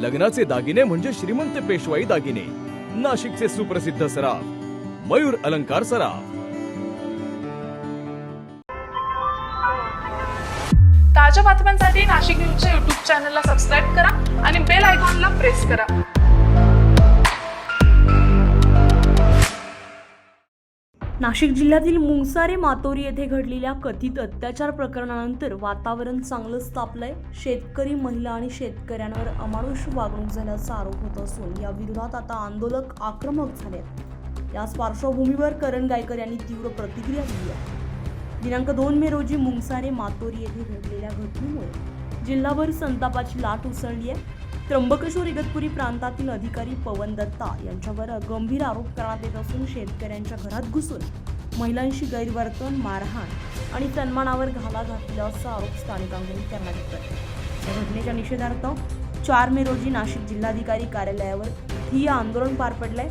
लग्नाचे दागिने म्हणजे श्रीमंत पेशवाई दागिने. नाशिकचे सुप्रसिद्ध सराफ मयूर अलंकार सराफ. ताज्या बातम्यांसाठी नाशिक न्यूजच्या YouTube चॅनलला सबस्क्राईब करा आणि बेल आयकॉनला प्रेस करा. नाशिक जिल्ह्यातील मुंगसारे मातोरी येथे घडलेल्या कथित अत्याचार प्रकरणानंतर वातावरण चांगलंच तापलंय. शेतकरी महिला आणि शेतकऱ्यांवर अमानुष वागणूक झाल्याचा आरोप होत असून या विरोधात आता आंदोलक आक्रमक झाले आहेत. याच पार्श्वभूमीवर करण गायकर यांनी तीव्र प्रतिक्रिया दिली आहे. दिनांक 2 मे रोजी मुंगसारे मातोरी येथे घडलेल्या घटनेमुळे जिल्हाभर संतापाची लाट उसळली आहे. त्र्यंबकेश्वर इगतपुरी प्रांतातील अधिकारी पवन दत्ता यांच्यावर गंभीर आरोप करण्यात येत असून शेतकऱ्यांच्या घरात घुसून महिलांशी गैरवर्तन, मारहाण आणि सन्मानावर घाला घातल्याचा आरोप स्थानिकांकडून करण्यात येतोय. या घटनेच्या निषेधार्थ 4 मे रोजी नाशिक जिल्हाधिकारी कार्यालयावर ठिय्या आंदोलन पार पडलंय.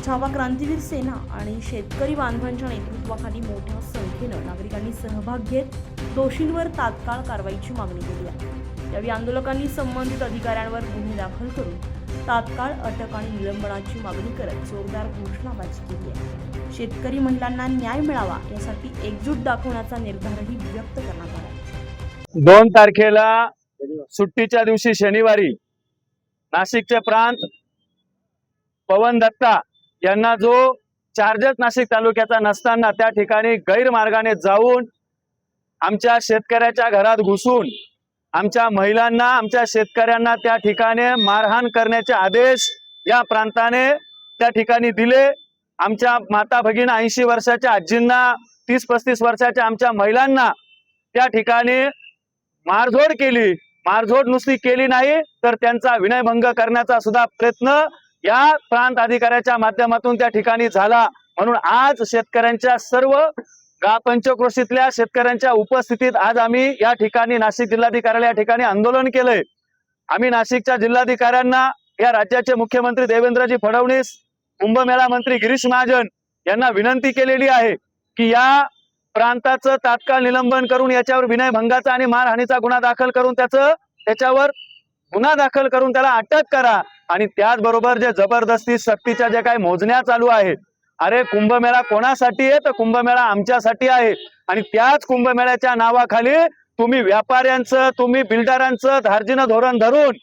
छावा क्रांतीवीर सेना आणि शेतकरी बांधवांच्या नेतृत्वाखाली मोठ्या संख्येनं नागरिकांनी सहभाग घेत दोषींवर तात्काळ कारवाईची मागणी केली आहे. यावेळी आंदोलकांनी संबंधित अधिकाऱ्यांवर गुन्हे दाखल करून तात्काळ अटक आणि निलंबनाची मागणी करत जोरदार घोषणाबाजी केली आहे. शेतकरी महिलांना न्याय मिळावा यासाठी एकजूट दाखवण्याचा निर्धारही व्यक्त करण्यात आला. 2 तारखेला सुट्टीच्या दिवशी शनिवारी नाशिकचे प्रांत पवन दत्ता यांना जो चार्जेस नाशिक तालुक्याचा नसताना त्या ठिकाणी गैरमार्गाने जाऊन आमच्या शेतकऱ्याच्या घरात घुसून आमच्या महिलांना, आमच्या शेतकऱ्यांना त्या ठिकाणी मारहाण करण्याचे आदेश या प्रांताने त्या ठिकाणी दिले. आमच्या माता भगिनी 80 वर्षाच्या आजींना, 30-35 वर्षाच्या आमच्या महिलांना त्या ठिकाणी मारझोड केली. मारझोड नुसती केली नाही तर त्यांचा विनयभंग करण्याचा सुद्धा प्रयत्न या प्रांत अधिकाऱ्याच्या माध्यमातून त्या ठिकाणी झाला. म्हणून आज शेतकऱ्यांच्या सर्व पंचक्रोशीतल्या शेतकऱ्यांच्या उपस्थितीत आज आम्ही या ठिकाणी नाशिक जिल्हाधिकारी या ठिकाणी आंदोलन केलंय. आम्ही नाशिकच्या जिल्हाधिकाऱ्यांना, या राज्याचे मुख्यमंत्री देवेंद्रजी फडणवीस, कुंभमेळा मंत्री गिरीश महाजन यांना विनंती केलेली आहे की या प्रांताचं तात्काळ निलंबन करून याच्यावर विनयभंगाचा आणि मारहाणीचा गुन्हा दाखल करून त्याच्यावर गुन्हा दाखल करून त्याला अटक करा. आणि त्याचबरोबर जे जबरदस्ती सक्तीच्या जे काही मोजण्या चालू आहेत, अरे कुंभमेळा कोणासाठी आहे तर कुंभमेळा आमच्यासाठी आहे. आणि त्याच कुंभमेळ्याच्या नावाखाली तुम्ही व्यापाऱ्यांचं, तुम्ही बिल्डरांचं धार्जिनं धोरण धरून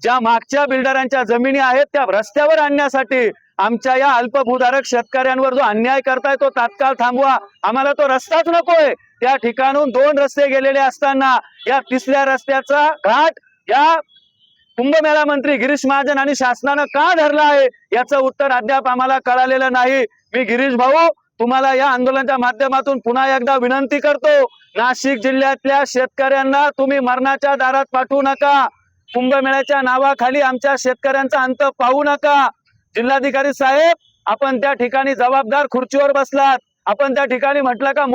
ज्या मागच्या बिल्डरांच्या जमिनी आहेत त्या रस्त्यावर आणण्यासाठी आमच्या या अल्पभूधारक शेतकऱ्यांवर जो अन्याय करताय तो तात्काळ थांबवा. आम्हाला तो रस्ताच नकोय. त्या ठिकाणून 2 रस्ते गेलेले असताना या 3ऱ्या रस्त्याचा घाट या कुंभमेळा मंत्री गिरीश महाजन आणि शासनानं का धरला आहे याचं उत्तर अद्याप आम्हाला कळालेलं नाही. मी गिरीश भाऊ तुम्हाला या आंदोलनाच्या माध्यमातून पुन्हा एकदा विनंती करतो, नाशिक जिल्ह्यातल्या शेतकऱ्यांना तुम्ही मरणाच्या दारात पाठवू नका. कुंभमेळ्याच्या नावाखाली आमच्या शेतकऱ्यांचा अंत पाहू नका. जिल्हाधिकारी साहेब, आपण त्या ठिकाणी जबाबदार खुर्चीवर बसलात. आपण त्या ठिकाणी म्हटलं का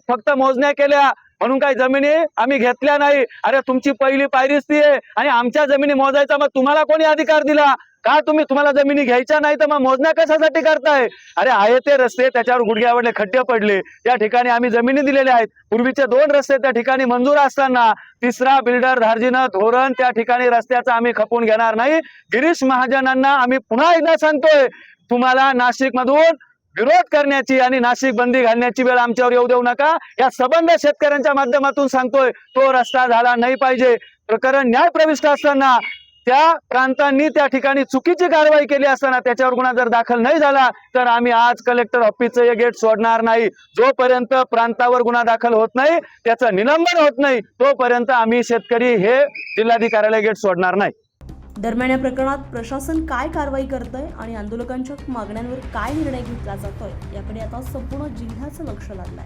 फक्त मोजण्या केल्या म्हणून काही जमिनी आम्ही घेतल्या नाही. अरे तुमची पहिली पायरीच ती आहे आणि आमच्या जमिनी मोजायचा मग तुम्हाला कोणी अधिकार दिला का? तुम्हाला जमिनी घ्यायच्या नाही तर मग मोजण्या कशासाठी करताय? अरे आहे ते रस्ते त्याच्यावर गुडघ्यावरले खड्डे पडले, त्या ठिकाणी आम्ही जमिनी दिलेल्या आहेत. पूर्वीचे 2 रस्ते त्या ठिकाणी मंजूर असताना 3रा बिल्डर धार्जिनं धोरण त्या ठिकाणी रस्त्याचा आम्ही खपून घेणार नाही. गिरीश महाजनांना आम्ही पुन्हा एकदा सांगतोय, तुम्हाला नाशिक मधून विरोध करण्याची आणि नाशिक बंदी घालण्याची वेळ आमच्यावर येऊ देऊ नका. या सबंध शेतकऱ्यांच्या माध्यमातून सांगतोय, तो रस्ता झाला नाही पाहिजे. प्रकरण न्याय प्रविष्ट असताना त्या प्रांतांनी त्या ठिकाणी चुकीची कारवाई केली असताना त्याच्यावर गुन्हा जर दाखल नाही झाला तर आम्ही आज कलेक्टर ऑफिसचं हे गेट सोडणार नाही. जोपर्यंत प्रांतावर गुन्हा दाखल होत नाही, त्याचं निलंबन होत नाही, तोपर्यंत आम्ही शेतकरी हे जिल्हाधिकाऱ्याला गेट सोडणार नाही. दरम्यान या प्रकरणात प्रशासन काय कारवाई करतंय आणि आंदोलकांच्या मागण्यांवर काय निर्णय घेतला जातोय याकडे आता संपूर्ण जिल्ह्याचं लक्ष लागलंय.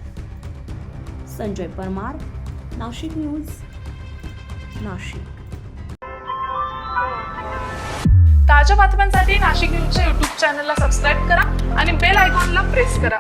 संजय परमार, नाशिक न्यूज, नाशिक. ताज्या बातम्यांसाठी नाशिक न्यूजच्या YouTube चॅनलला सबस्क्राईब करा आणि बेल आयकॉनला प्रेस करा.